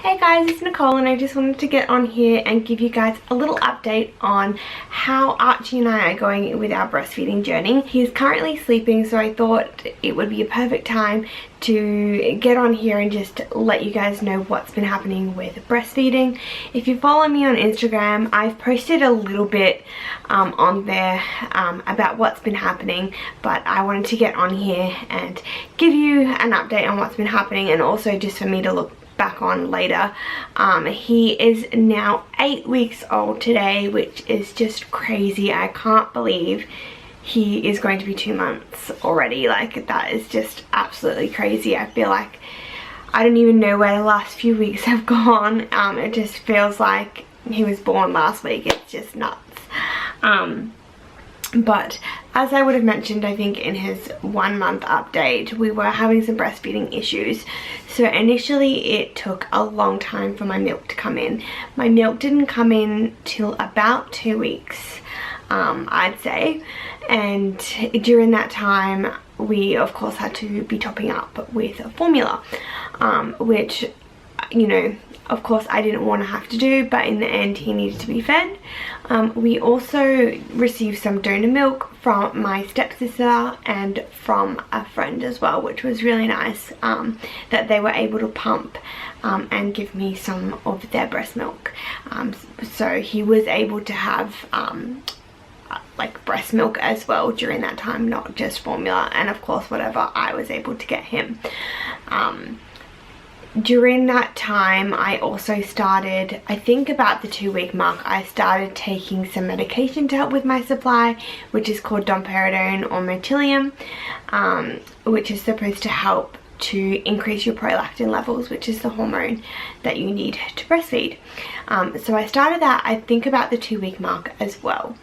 Hey guys, it's Nicole and I just wanted to get on here and give you guys a little update on how Archie and I are going with our breastfeeding journey. He is currently sleeping, so I thought it would be a perfect time to get on here and just let you guys know what's been happening with breastfeeding. If you follow me on Instagram, I've posted a little bit on there about what's been happening, but I wanted to get on here and give you an update on what's been happening, and also just for me to look back on later. He is now 8 weeks old today, which is just crazy. I can't believe he is going to be 2 months already. Like, that is just absolutely crazy. I feel like I don't even know where the last few weeks have gone. It just feels like he was born last week. It's just nuts. But as I would have mentioned, I think in his 1 month update, we were having some breastfeeding issues. So initially it took a long time for my milk to come in. My milk didn't come in till about 2 weeks, I'd say. And during that time, we of course had to be topping up with formula, which, you know, of course I didn't want to have to do, but in the end he needed to be fed. We also received some donor milk from my stepsister and from a friend as well, which was really nice, that they were able to pump and give me some of their breast milk. So he was able to have like breast milk as well during that time, not just formula, and of course whatever I was able to get him. During that time I also started, I think about the 2 week mark, I started taking some medication to help with my supply, which is called domperidone or Motilium, which is supposed to help to increase your prolactin levels, which is the hormone that you need to breastfeed. So I started that, I think, about the 2 week mark as well.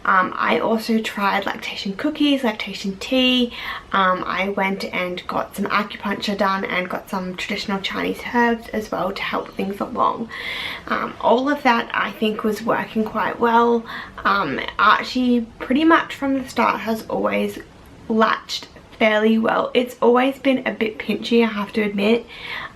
I also tried lactation cookies, lactation tea. I went and got some acupuncture done and got some traditional Chinese herbs as well to help things along. All of that I think was working quite well. Archie pretty much from the start has always latched fairly well. It's always been a bit pinchy, I have to admit,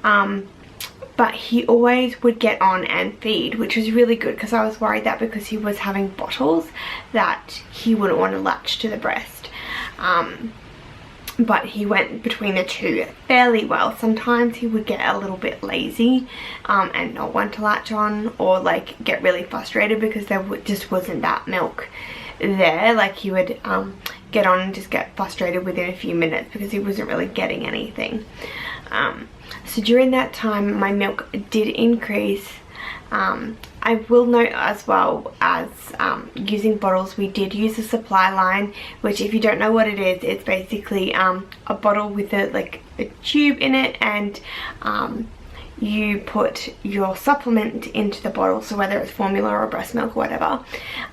but he always would get on and feed, which was really good, because I was worried that because he was having bottles that he wouldn't want to latch to the breast. But he went between the two fairly well. Sometimes he would get a little bit lazy and not want to latch on, or like get really frustrated because there just wasn't that milk there. Like, he would get on and just get frustrated within a few minutes because he wasn't really getting anything. So during that time my milk did increase. I will note as well as using bottles, we did use a supply line, which, if you don't know what it is, it's basically a bottle with a tube in it, and you put your supplement into the bottle, so whether it's formula or breast milk or whatever,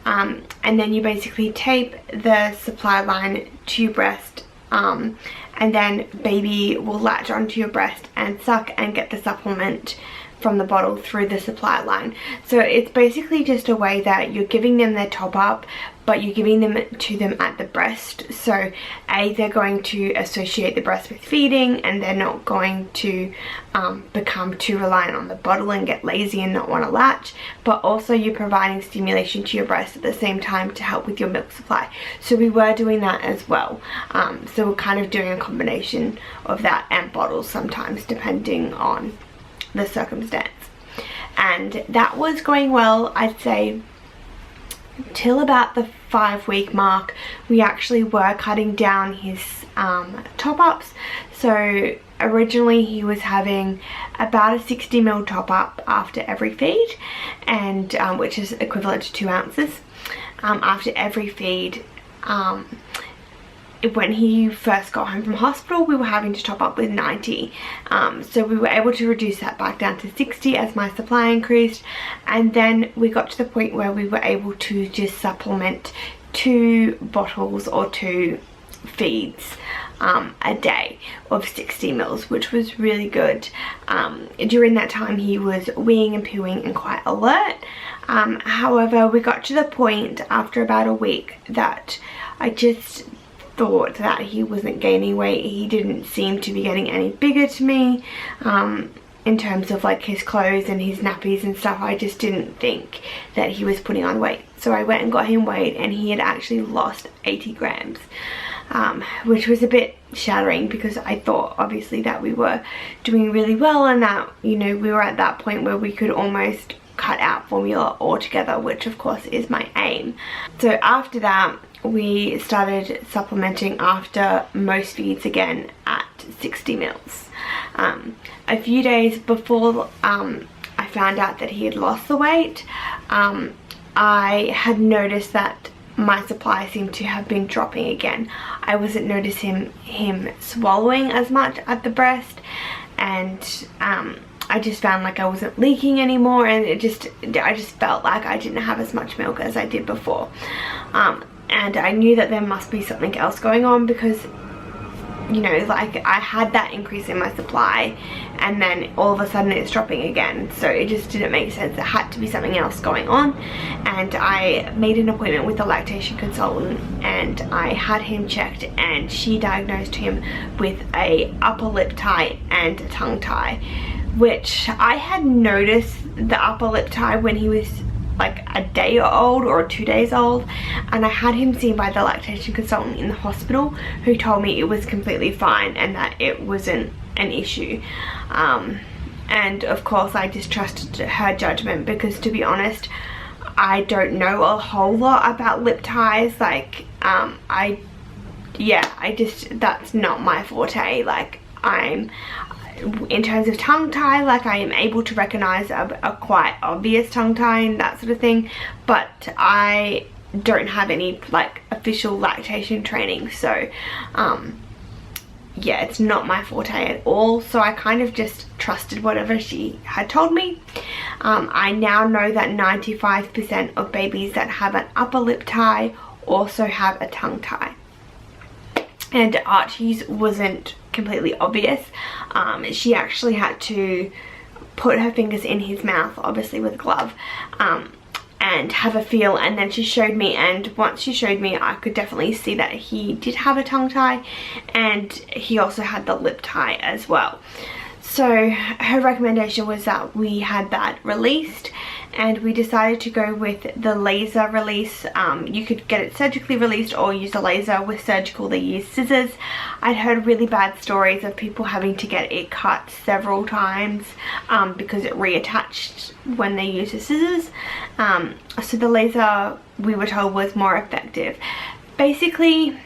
and then you basically tape the supply line to your breast, and then baby will latch onto your breast and suck and get the supplement from the bottle through the supply line. So it's basically just a way that you're giving them their top up, but you're giving them to them at the breast. So they're going to associate the breast with feeding, and they're not going to become too reliant on the bottle and get lazy and not want to latch, but also you're providing stimulation to your breast at the same time to help with your milk supply. So we were doing that as well. So we're kind of doing a combination of that and bottles sometimes, depending on the circumstance. And that was going well, I'd say, till about the 5 week mark. We actually were cutting down his top ups. So originally he was having about a 60 ml top up after every feed, and which is equivalent to 2 ounces after every feed. When he first got home from hospital, we were having to top up with 90, so we were able to reduce that back down to 60 as my supply increased, and then we got to the point where we were able to just supplement 2 bottles or 2 feeds a day of 60 mils, which was really good. During that time he was weeing and pooing and quite alert. However, we got to the point after about a week that I just thought that he wasn't gaining weight. He didn't seem to be getting any bigger to me. in terms of like his clothes and his nappies and stuff. I just didn't think that he was putting on weight. So I went and got him weighed, and he had actually lost 80 grams, which was a bit shattering because I thought obviously that we were doing really well and that, you know, we were at that point where we could almost cut out formula altogether, which of course is my aim. So after that, we started supplementing after most feeds again at 60 mils. A few days before I found out that he had lost the weight, I had noticed that my supply seemed to have been dropping again. I wasn't noticing him swallowing as much at the breast, and I just found like I wasn't leaking anymore, and I just felt like I didn't have as much milk as I did before. And I knew that there must be something else going on because, you know, like I had that increase in my supply and then all of a sudden it's dropping again. So it just didn't make sense. There had to be something else going on. And I made an appointment with a lactation consultant, and I had him checked, and she diagnosed him with a upper lip tie and a tongue tie, which I had noticed the upper lip tie when he was like a day old or 2 days old, and I had him seen by the lactation consultant in the hospital, who told me it was completely fine and that it wasn't an issue. And of course I just trusted her judgment because, to be honest, I don't know a whole lot about lip ties. Like that's not my forte. Like in terms of tongue tie, like I am able to recognize a quite obvious tongue tie and that sort of thing, but I don't have any like official lactation training, so yeah, it's not my forte at all. So I kind of just trusted whatever she had told me. I now know that 95% of babies that have an upper lip tie also have a tongue tie, and Archie's wasn't completely obvious. She actually had to put her fingers in his mouth, obviously with a glove, and have a feel, and then she showed me, and once she showed me I could definitely see that he did have a tongue tie, and he also had the lip tie as well. So her recommendation was that we had that released, and we decided to go with the laser release. You could get it surgically released or use a laser. With surgical they use scissors. I'd heard really bad stories of people having to get it cut several times because it reattached when they used the scissors. So the laser, we were told, was more effective. Basically,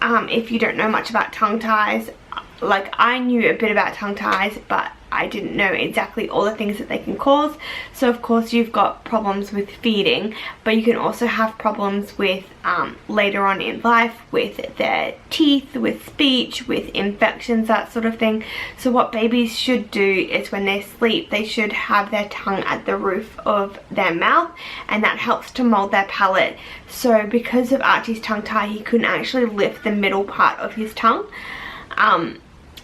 if you don't know much about tongue ties, like I knew a bit about tongue ties, but I didn't know exactly all the things that they can cause. So of course you've got problems with feeding, but you can also have problems with later on in life with their teeth, with speech, with infections, that sort of thing. So what babies should do is when they sleep, they should have their tongue at the roof of their mouth, and that helps to mold their palate. So because of Archie's tongue tie, he couldn't actually lift the middle part of his tongue.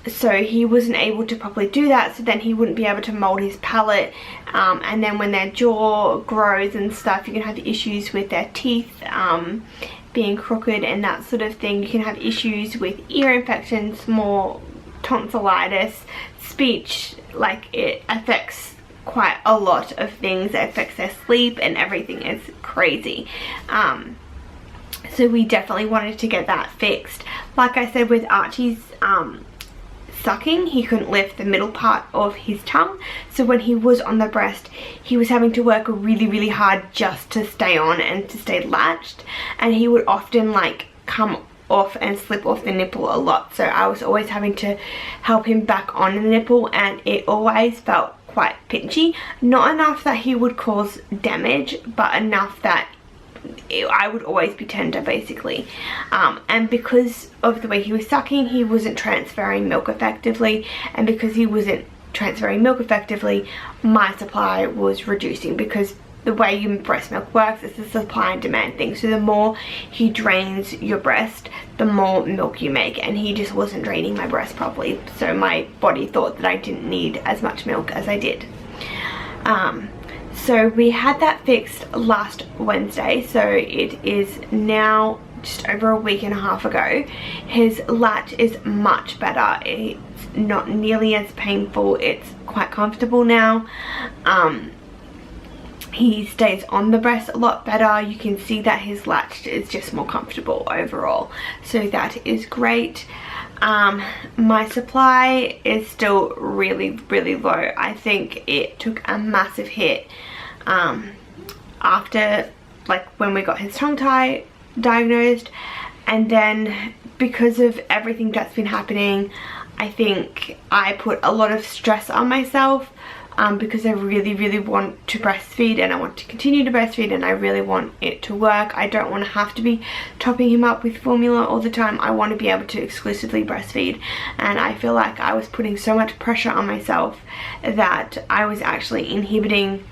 So he wasn't able to properly do that, so then he wouldn't be able to mold his palate, and then when their jaw grows and stuff, you can have issues with their teeth being crooked and that sort of thing. You can have issues with ear infections, more tonsillitis, speech. Like it affects quite a lot of things. It affects their sleep and everything. It's crazy. So we definitely wanted to get that fixed. Like I said, with Archie's sucking, he couldn't lift the middle part of his tongue, so when he was on the breast he was having to work really hard just to stay on and to stay latched, and he would often like come off and slip off the nipple a lot. So I was always having to help him back on the nipple, and it always felt quite pinchy. Not enough that he would cause damage, but enough that I would always be tender, basically. And because of the way he was sucking, he wasn't transferring milk effectively, and because he wasn't transferring milk effectively, my supply was reducing, because the way breast milk works is a supply and demand thing. So the more he drains your breast, the more milk you make, and he just wasn't draining my breast properly, so my body thought that I didn't need as much milk as I did. So we had that fixed last Wednesday, so it is now just over a week and a half ago. His latch is much better. It's not nearly as painful. It's quite comfortable now. He stays on the breast a lot better. You can see that his latch is just more comfortable overall, so that is great. My supply is still really low. I think it took a massive hit after, like, when we got his tongue tie diagnosed, and then because of everything that's been happening, I think I put a lot of stress on myself, because I really want to breastfeed, and I want to continue to breastfeed, and I really want it to work. I don't want to have to be topping him up with formula all the time. I want to be able to exclusively breastfeed, and I feel like I was putting so much pressure on myself that I was actually inhibiting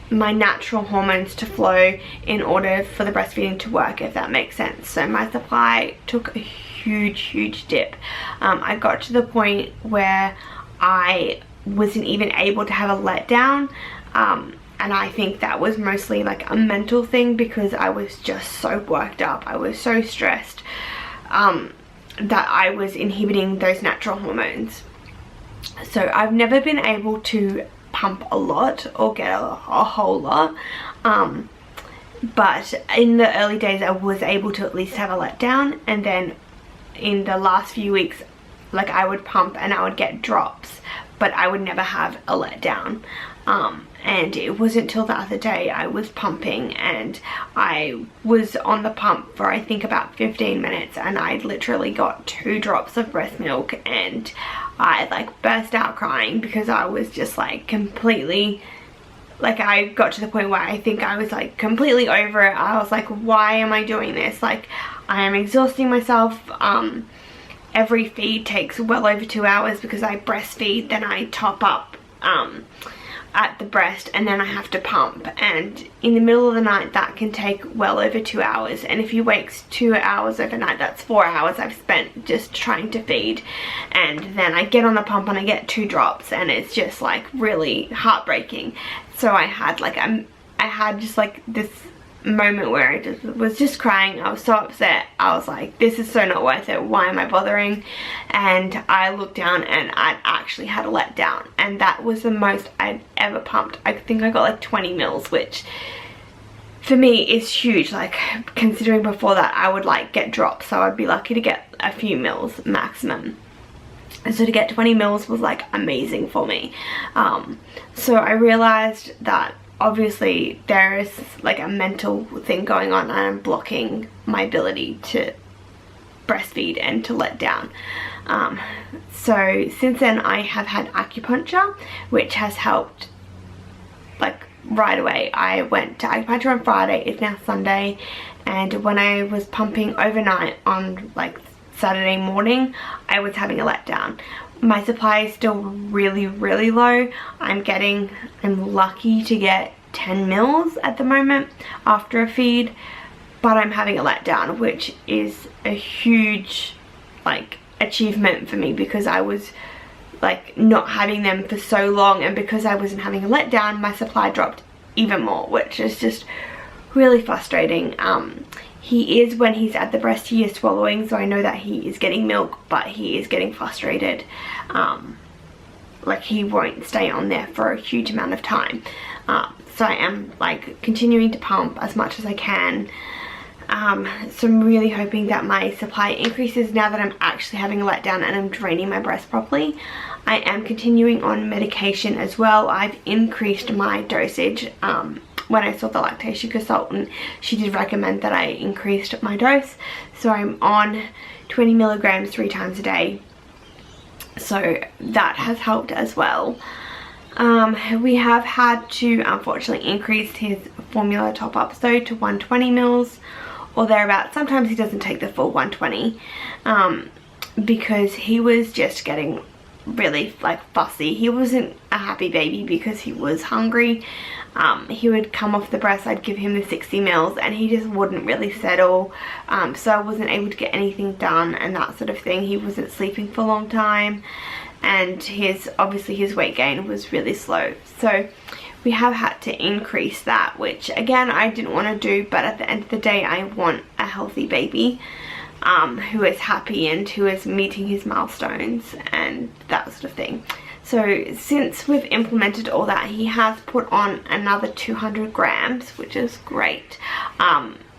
my natural hormones to flow in order for the breastfeeding to work, if that makes sense. So my supply took a huge dip. I got to the point where I wasn't even able to have a letdown, and I think that was mostly like a mental thing, because I was just so worked up, I was so stressed, that I was inhibiting those natural hormones. So I've never been able to pump a lot or get a whole lot, but in the early days I was able to at least have a letdown, and then in the last few weeks, like, I would pump and I would get drops, but I would never have a letdown. And it wasn't till the other day I was pumping, and I was on the pump for, I think, about 15 minutes, and I literally got 2 drops of breast milk, and I like burst out crying, because I was just like completely, like, I got to the point where I think I was like completely over it. I was like, why am I doing this? Like, I am exhausting myself. Every feed takes well over 2 hours, because I breastfeed, then I top up at the breast, and then I have to pump, and in the middle of the night that can take well over 2 hours, and if he wakes 2 hours overnight, that's 4 hours I've spent just trying to feed. And then I get on the pump and I get 2 drops, and it's just like really heartbreaking. So I had like I had just like this moment where I was just crying. I was so upset. I was like, this is so not worth it. Why am I bothering? And I looked down and I'd actually had a letdown, and that was the most I'd ever pumped. I think I got like 20 mils, which for me is huge. Like, considering before that I would like get drops, so I'd be lucky to get a few mils maximum. And so to get 20 mils was like amazing for me. So I realized that obviously there is like a mental thing going on, and I'm blocking my ability to breastfeed and to let down. So since then I have had acupuncture, which has helped like right away. I went to acupuncture on Friday, it's now Sunday, and when I was pumping overnight on like Saturday morning, I was having a letdown. My supply is still really low. I'm lucky to get 10 mils at the moment after a feed, but I'm having a letdown, which is a huge like achievement for me, because I was like not having them for so long, and because I wasn't having a letdown, my supply dropped even more, which is just really frustrating. He is, when he's at the breast, he is swallowing, so I know that he is getting milk, but he is getting frustrated. Like, he won't stay on there for a huge amount of time. So I am like continuing to pump as much as I can. So I'm really hoping that my supply increases now that I'm actually having a letdown and I'm draining my breast properly. I am continuing on medication as well. I've increased my dosage. When I saw the lactation consultant, she did recommend that I increased my dose. So I'm on 20 milligrams 3 times a day. So that has helped as well. We have had to unfortunately increase his formula top-ups though to 120 mils or thereabouts. Sometimes he doesn't take the full 120 because he was just getting really like fussy. He wasn't a happy baby because he was hungry. He would come off the breast, I'd give him the 60 mils and he just wouldn't really settle. So I wasn't able to get anything done and that sort of thing. He wasn't sleeping for a long time, and obviously his weight gain was really slow. So we have had to increase that, which again I didn't want to do, but at the end of the day I want a healthy baby who is happy and who is meeting his milestones and that sort of thing. So since we've implemented all that, he has put on another 200 grams, which is great.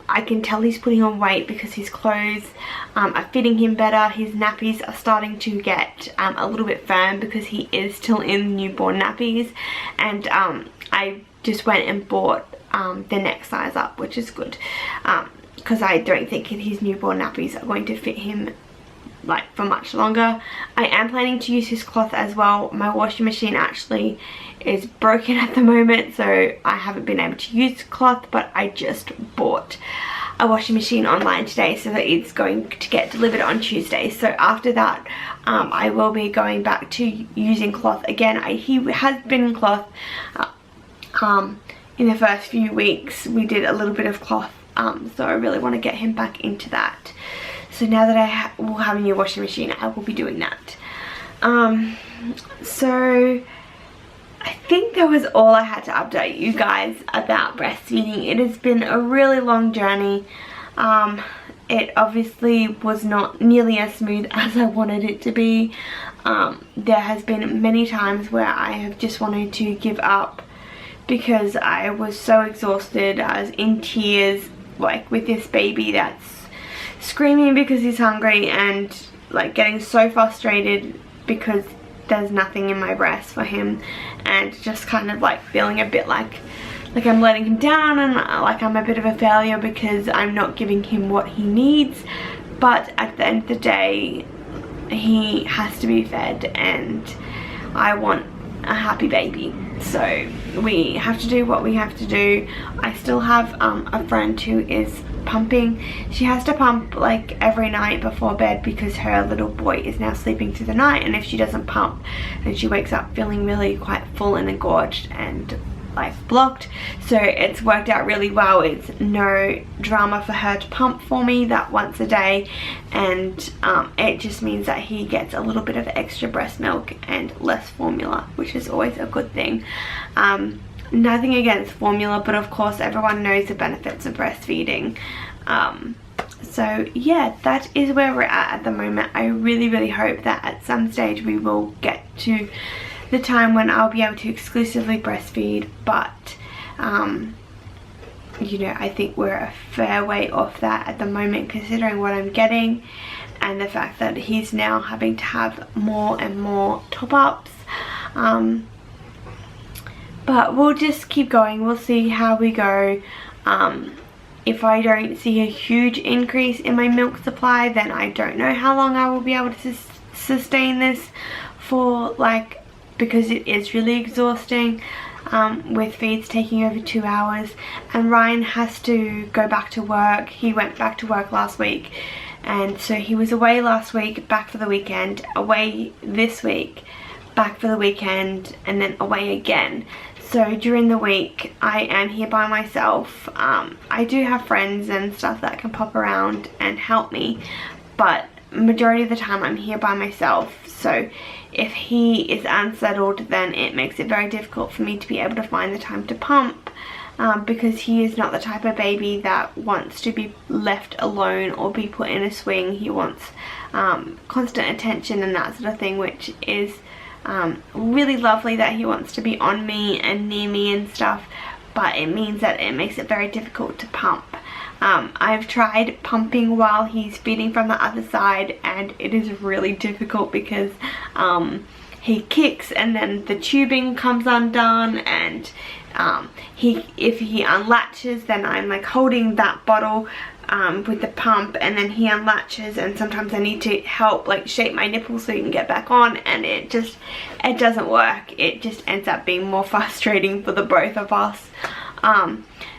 I can tell he's putting on weight because his clothes are fitting him better. His nappies are starting to get a little bit firm because he is still in newborn nappies. And I just went and bought the next size up, which is good. Because I don't think his newborn nappies are going to fit him like for much longer. I am planning to use his cloth as well. My washing machine actually is broken at the moment, so I haven't been able to use cloth, but I just bought a washing machine online today, so that it's going to get delivered on Tuesday. So after that I will be going back to using cloth again. He has been in cloth in the first few weeks. We did a little bit of cloth, so I really want to get him back into that. So now that I will have a new washing machine, I will be doing that. So I think that was all I had to update you guys about breastfeeding. It has been a really long journey. It obviously was not nearly as smooth as I wanted it to be. There has been many times where I have just wanted to give up because I was so exhausted. I was in tears, like with this baby that's screaming because he's hungry, and like getting so frustrated because there's nothing in my breast for him, and just kind of like feeling a bit like I'm letting him down, and like I'm a bit of a failure because I'm not giving him what he needs. But at the end of the day, he has to be fed, and I want a happy baby, so we have to do what we have to do. I still have a friend who is pumping. She has to pump like every night before bed because her little boy is now sleeping through the night, and if she doesn't pump then she wakes up feeling really quite full and engorged and like blocked. So it's worked out really well. It's no drama for her to pump for me that once a day, and it just means that he gets a little bit of extra breast milk and less formula, which is always a good thing. Nothing against formula, but of course everyone knows the benefits of breastfeeding. So yeah, that is where we're at the moment. I really hope that at some stage we will get to the time when I'll be able to exclusively breastfeed, but you know, I think we're a fair way off that at the moment, considering what I'm getting and the fact that he's now having to have more and more top-ups. But we'll just keep going. We'll see how we go. If I don't see a huge increase in my milk supply, then I don't know how long I will be able to sustain this for, like, because it is really exhausting with feeds taking over 2 hours, and Ryan has to go back to work. He went back to work last week, and so he was away last week, back for the weekend, away this week, back for the weekend, and then away again. So during the week I am here by myself. I do have friends and stuff that can pop around and help me, but majority of the time I'm here by myself. So if he is unsettled, then it makes it very difficult for me to be able to find the time to pump, because he is not the type of baby that wants to be left alone or be put in a swing. He wants constant attention and that sort of thing, which is really lovely that he wants to be on me and near me and stuff, but it means that it makes it very difficult to pump. I've tried pumping while he's feeding from the other side, and it is really difficult because he kicks and then the tubing comes undone, and if he unlatches, then I'm like holding that bottle with the pump, and then he unlatches, and sometimes I need to help like shape my nipples so he can get back on, and it doesn't work. It just ends up being more frustrating for the both of us.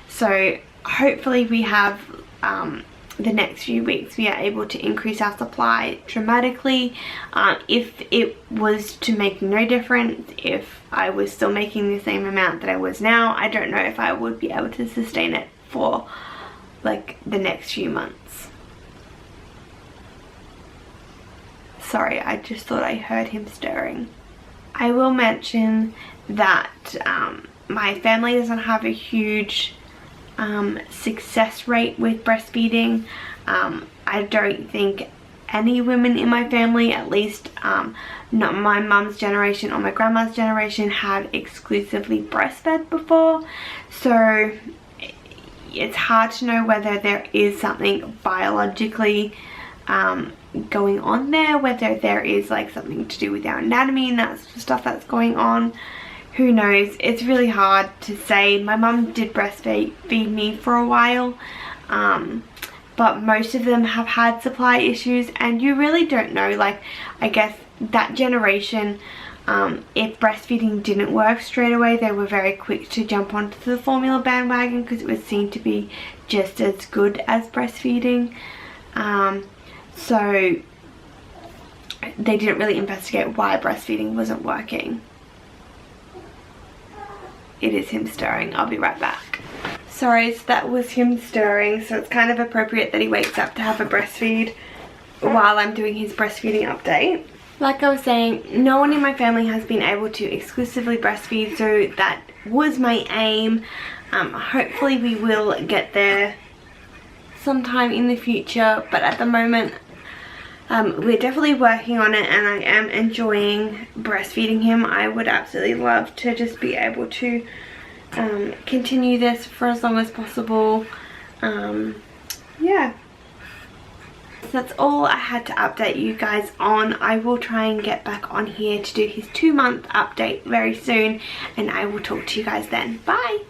So hopefully we have the next few weeks we are able to increase our supply dramatically. If it was to make no difference, if I was still making the same amount that I was now, I don't know if I would be able to sustain it for like the next few months. Sorry, I just thought I heard him stirring. I will mention that my family doesn't have a huge success rate with breastfeeding. I don't think any women in my family, at least not my mum's generation or my grandma's generation, have exclusively breastfed before. So it's hard to know whether there is something biologically going on there, whether there is like something to do with our anatomy and that sort of stuff that's going on. Who knows? It's really hard to say. My mum did breastfeed me for a while, but most of them have had supply issues, and you really don't know. Like, I guess that generation, if breastfeeding didn't work straight away, they were very quick to jump onto the formula bandwagon because it was seen to be just as good as breastfeeding. So they didn't really investigate why breastfeeding wasn't working. It is him stirring. I'll be right back. Sorry, so that was him stirring, so it's kind of appropriate that he wakes up to have a breastfeed while I'm doing his breastfeeding update. Like I was saying, no one in my family has been able to exclusively breastfeed, so that was my aim. Hopefully we will get there sometime in the future, but at the moment we're definitely working on it, and I am enjoying breastfeeding him. I would absolutely love to just be able to continue this for as long as possible. Yeah, so that's all I had to update you guys on. I will try and get back on here to do his 2-month update very soon, and I will talk to you guys then. Bye.